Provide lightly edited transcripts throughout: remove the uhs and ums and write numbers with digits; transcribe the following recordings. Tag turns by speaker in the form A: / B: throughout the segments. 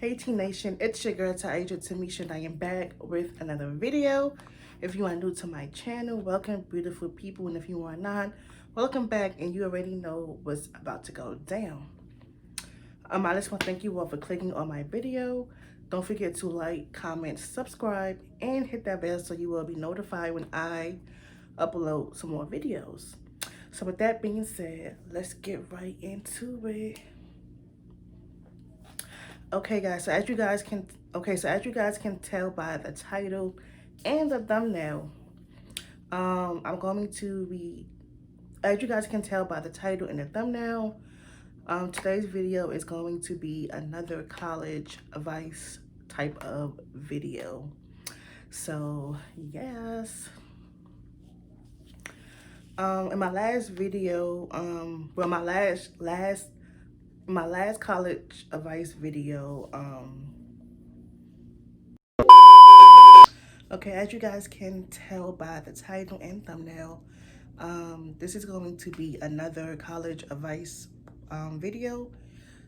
A: Hey T Nation, it's your girl Tyaja, Tamisha, and I am back with another video. If you are new to my channel, welcome beautiful people, and if you are not, welcome back, and you already know what's about to go down. I just want to thank you all for clicking on my video. Don't forget to like, comment, subscribe, and hit that bell so you will be notified when I upload some more videos. So with that being said, let's get right into it. Okay guys, so as you guys can tell by the title and the thumbnail, I'm going to be, as you guys can tell by the title and the thumbnail, today's video is going to be another college advice type of video. So yes, in my last video, my last college advice video, okay, as you guys can tell by the title and thumbnail, this is going to be another college advice video.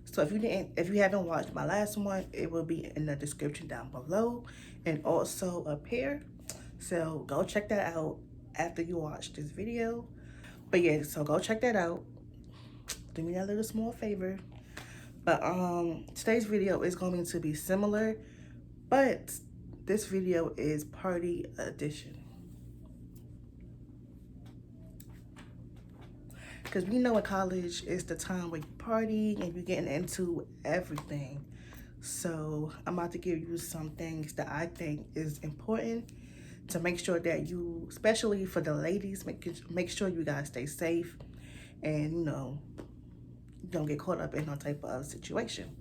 A: So if you haven't watched my last one, it will be in the description down below and also up here. So go check that out after you watch this video. But yeah, so go check that out. Do me that little small favor. But today's video is going to be similar, but this video is party edition. Because we know in college is the time where you party and you're getting into everything. So I'm about to give you some things that I think is important to make sure that you, especially for the ladies, make sure you guys stay safe and, you know, don't get caught up in no type of situation.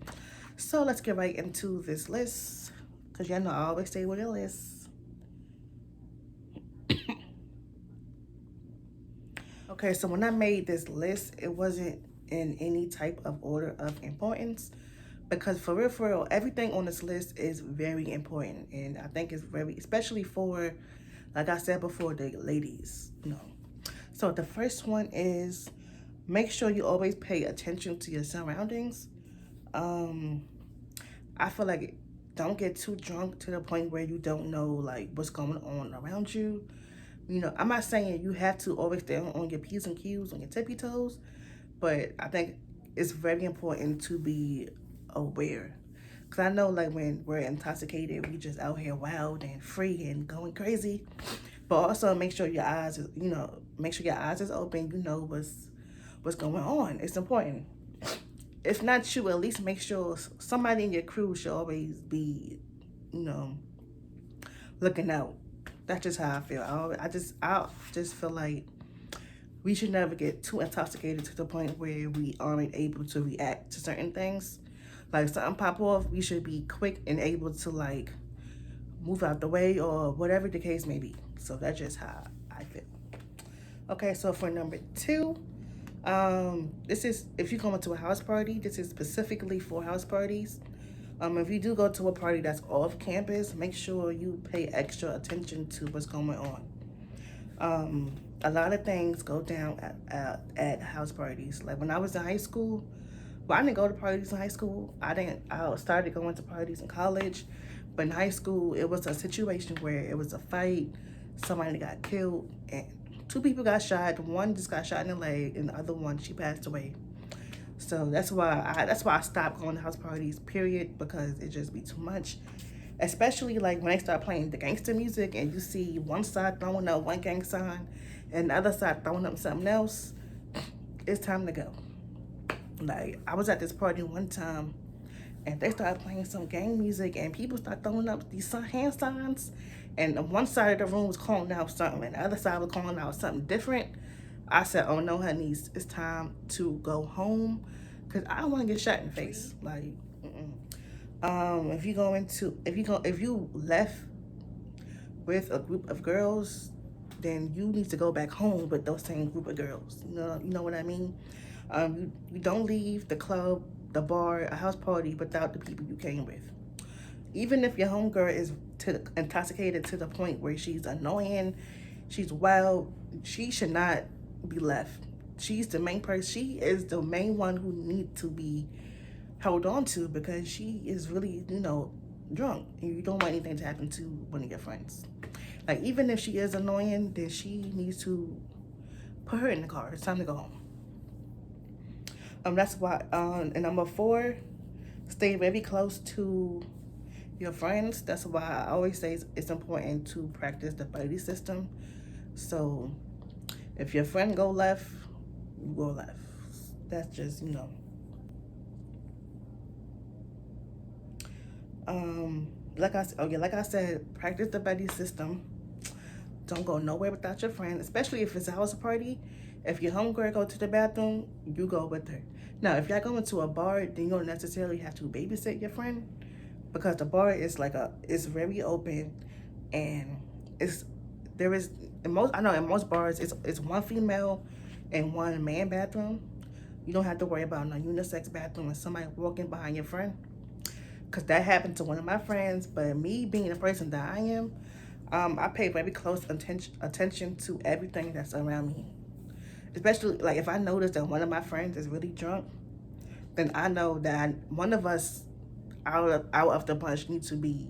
A: So let's get right into this list, because y'all know I always stay with a list. Okay, so when I made this list, it wasn't in any type of order of importance, because for real, everything on this list is very important, and I think it's very, especially for, like I said before, the ladies, you know. So the first one is, make sure you always pay attention to your surroundings. I feel like don't get too drunk to the point where you don't know like what's going on around you. You know, I'm not saying you have to always stay on your P's and Q's, on your tippy toes, but I think it's very important to be aware. Because I know like when we're intoxicated, we just out here wild and free and going crazy. But also make sure your eyes, make sure your eyes is open. You know what's going on. It's important. If not you, at least make sure somebody in your crew should always be, looking out. That's just how I feel. I just feel like we should never get too intoxicated to the point where we aren't able to react to certain things. Like something pop off, we should be quick and able to like move out the way or whatever the case may be. So that's just how I feel. Okay, so for number 2, this is, if you come into a house party, this is specifically for house parties. If you do go to a party that's off campus, make sure you pay extra attention to what's going on. A lot of things go down at house parties. Like when I was in high school, well, I didn't go to parties in high school. I started going to parties in college, but in high school, it was a situation where it was a fight, somebody got killed, and 2 people got shot. One just got shot in the leg, and the other one, she passed away. So that's why I stopped going to house parties, period, because it just be too much. Especially like when they start playing the gangster music and you see one side throwing up one gang sign and the other side throwing up something else, it's time to go. Like I was at this party one time and they started playing some gang music and people start throwing up these hand signs, and one side of the room was calling out something and the other side was calling out something different. I said, oh no, honey, it's time to go home, because I don't want to get shot in the face. Like, if you left with a group of girls, then you need to go back home with those same group of girls. You know what I mean? You don't leave the club, the bar, a house party without the people you came with. Even if your homegirl is intoxicated to the point where she's annoying, she's wild, she should not be left. She's the main person. She is the main one who needs to be held on to because she is really, drunk. And you don't want anything to happen to one of your friends. Like, even if she is annoying, then she needs to put her in the car. It's time to go home. That's why, and number 4, stay very close to your friends. That's why I always say it's important to practice the buddy system. So if your friend go left, you go left. That's just, like I said, practice the buddy system. Don't go nowhere without your friend, especially if it's a house party. If your homegirl go to the bathroom, you go with her. Now, if y'all going to a bar, then you don't necessarily have to babysit your friend, because the bar is it's very open, and in most bars it's one female and one man bathroom. You don't have to worry about no unisex bathroom and somebody walking behind your friend, because that happened to one of my friends. But me being the person that I am, I pay very close attention to everything that's around me. Especially, like, if I notice that one of my friends is really drunk, then I know that one of us out of the bunch needs to be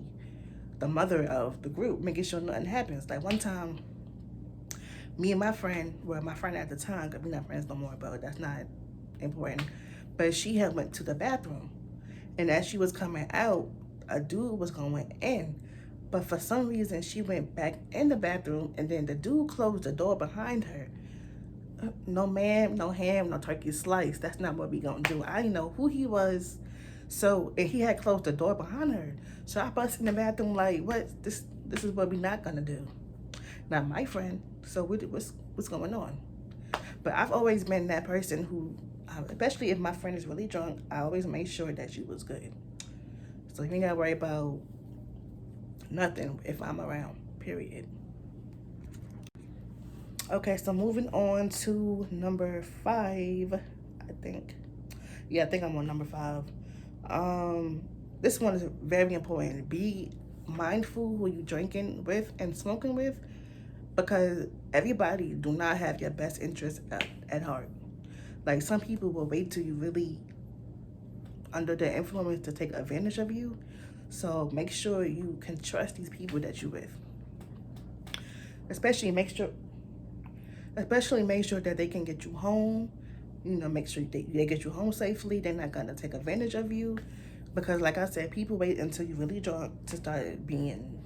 A: the mother of the group, making sure nothing happens. Like, one time, me and my friend at the time, because we're not friends no more, but that's not important, but she had went to the bathroom, and as she was coming out, a dude was going in, but for some reason she went back in the bathroom, and then the dude closed the door behind her. No ma'am, no ham, no turkey slice. That's not what we gonna do. I didn't know who he was, and he had closed the door behind her. So I busted in the bathroom like, what? This is what we not gonna do. Not my friend. So what's going on? But I've always been that person who, especially if my friend is really drunk, I always make sure that she was good. So you ain't gotta worry about nothing if I'm around, period. Okay, so moving on to number 5, I think. Yeah, I think I'm on number 5. This one is very important. Be mindful who you drinking with and smoking with, because everybody do not have your best interest at heart. Like, some people will wait till you really under the influence to take advantage of you. So make sure you can trust these people that you're with. Especially make sure that they can get you home. Make sure they get you home safely. They're not gonna take advantage of you, because like I said, people wait until you're really drunk to start being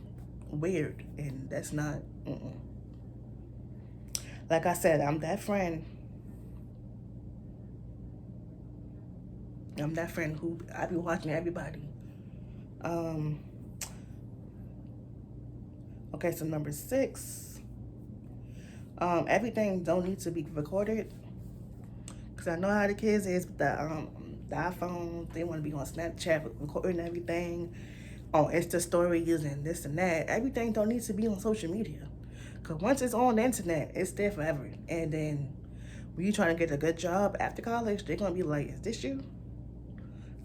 A: weird, and that's not. Like I said, I'm that friend. I'm that friend who I be watching everybody. Okay, so number 6. Everything don't need to be recorded, because I know how the kids is with the iPhone. They want to be on Snapchat recording everything, on Insta stories and this and that. Everything don't need to be on social media, because once it's on the internet, it's there forever. And then when you trying to get a good job after college, they're gonna be like, "Is this you?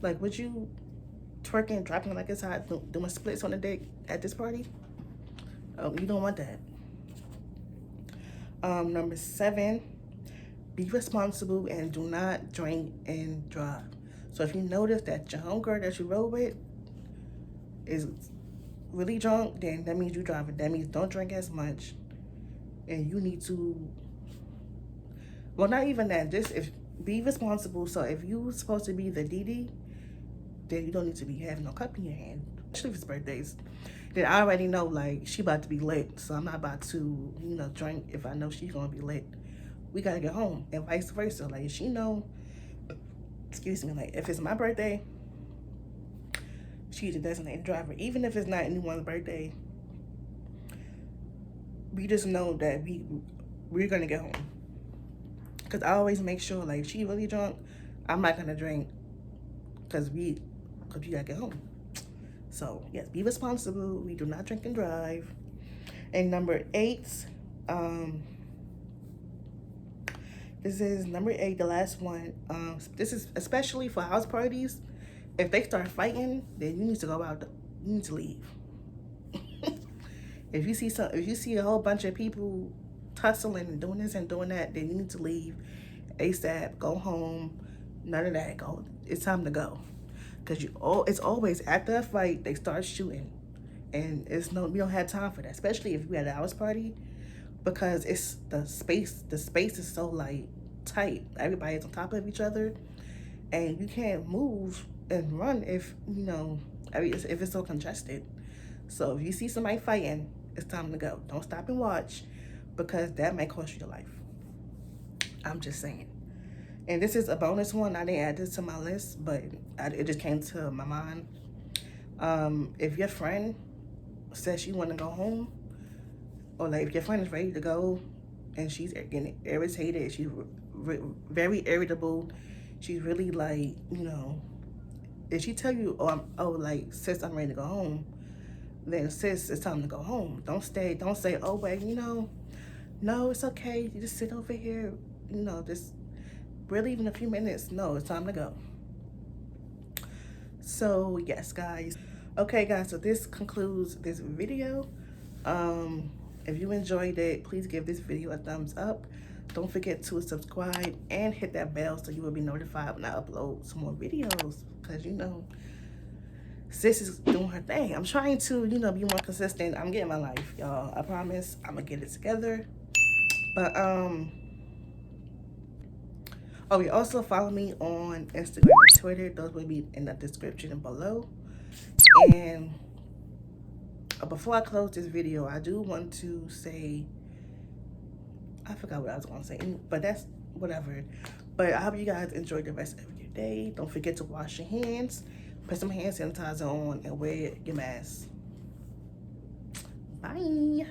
A: Like, would you twerking, dropping like it's hot, doing splits on the dick at this party?" Oh, you don't want that. Number 7, be responsible and do not drink and drive. So if you notice that your homegirl that you rode with is really drunk, then that means you driving. That means don't drink as much, and you need to. Well, not even that. Just be responsible. So if you're supposed to be the DD, then you don't need to be having no cup in your hand, especially if it's birthdays. Then I already know, like, she about to be lit, so I'm not about to, drink if I know she's gonna be lit. We gotta get home, and vice versa. Like, if she know, like, if it's my birthday, she's a designated driver. Even if it's not anyone's birthday, we just know that we're gonna get home. Because I always make sure, like, if she really drunk, I'm not gonna drink, because we gotta get home. So, yes, be responsible. We do not drink and drive. And number 8, this is number 8, the last one. This is especially for house parties. If they start fighting, then you need to go out. You need to leave. If you see a whole bunch of people tussling and doing this and doing that, then you need to leave ASAP. Go home. None of that. Go. It's time to go. Because it's always after a fight they start shooting, and we don't have time for that, especially if we had a house party, because it's the space is so like tight. Everybody's on top of each other, and you can't move and run if if it's so congested. So if you see somebody fighting, it's time to go. Don't stop and watch, because that may cost you your life. I'm just saying. And this is a bonus one. I didn't add this to my list, but it just came to my mind. If your friend says she want to go home, or like if your friend is ready to go and she's getting irritated, she's very irritable, she's really like, if she tell you, like, sis, I'm ready to go home, then sis, it's time to go home. Don't say, oh, wait, no, it's okay, you just sit over here, just we're leaving in a few minutes. No, it's time to go. So yes, guys. Okay, guys, so this concludes this video. If you enjoyed it, please give this video a thumbs up. Don't forget to subscribe and hit that bell so you will be notified when I upload some more videos, because sis is doing her thing. I'm trying to be more consistent. I'm getting my life, y'all. I promise I'm gonna get it together. But oh, you also follow me on Instagram and Twitter. Those will be in the description below. And before I close this video, I do want to say, I forgot what I was going to say, but that's whatever. But I hope you guys enjoy the rest of your day. Don't forget to wash your hands, put some hand sanitizer on, and wear your mask. Bye.